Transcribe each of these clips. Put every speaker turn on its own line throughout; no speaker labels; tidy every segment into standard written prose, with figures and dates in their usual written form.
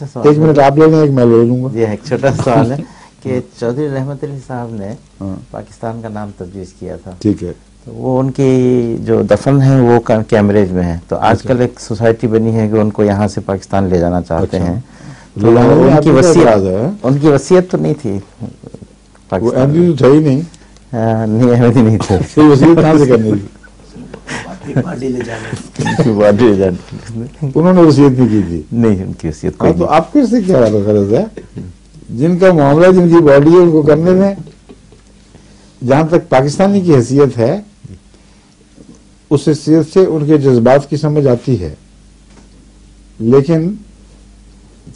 ایک منٹ آپ لے لیں، ایک میں لے لوں گا.
جی ایک چھوٹا سوال ہے کہ چودھری رحمت علی صاحب نے پاکستان کا نام تجویز کیا تھا،
ٹھیک ہے،
وہ ان کی جو دفن ہے وہ کیمبرج میں ہے، تو آج کل ایک سوسائٹی بنی ہے کہ ان کو یہاں سے پاکستان لے جانا چاہتے ہیں، تو ان کی وصیت تو نہیں تھی پاکستان میں،
تھا ہی نہیں،
نہیں احمدی نہیں تھے،
وصیت کہاں سے کرنی تھی؟ انہوں نے وصیت نہیں کی تھی.
نہیں ان کی وصیت کوئی
تو آپ پھر سے کیا غرض ہے؟ جن کا معاملہ جن کی باڈی ہے ان کو کرنے میں، جہاں تک پاکستانی کی حیثیت ہے اس حیثیت سے ان کے جذبات کی سمجھ آتی ہے، لیکن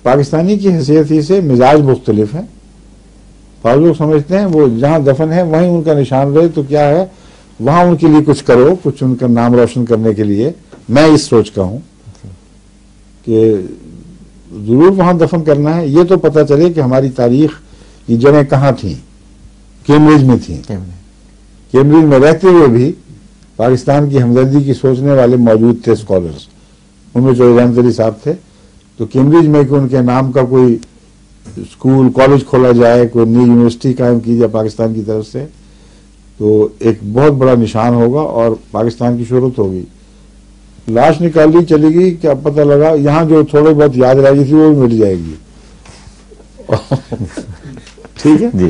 پاکستانی کی حیثیت ہی سے مزاج مختلف ہیں. بعض لوگ سمجھتے ہیں وہ جہاں دفن ہے وہیں ان کا نشان رہے تو کیا ہے، وہاں ان کے لیے کچھ کرو، کچھ ان کا نام روشن کرنے کے لیے. میں اس سوچ کا ہوں کہ ضرور وہاں دفن کرنا ہے، یہ تو پتہ چلے کہ ہماری تاریخ کی جڑیں کہاں تھیں. کیمبرج میں تھیں. کیمبرج میں رہتے ہوئے بھی پاکستان کی ہمدردی کی سوچنے والے موجود تھے اسکالرز، ان میں چودھری رحمت علی صاحب تھے. تو کیمبرج میں کہ ان کے نام کا کوئی اسکول کالج کھولا جائے، کوئی نئی یونیورسٹی قائم کی جائے پاکستان کی طرف سے، تو ایک بہت بڑا نشان ہوگا اور پاکستان کی شہرت ہوگی. لاش نکالی چلی گئی، کیا پتہ لگا یہاں جو تھوڑے بہت یاد رہ گئی تھی وہ بھی مل جائے گی. ٹھیک ہے
جی.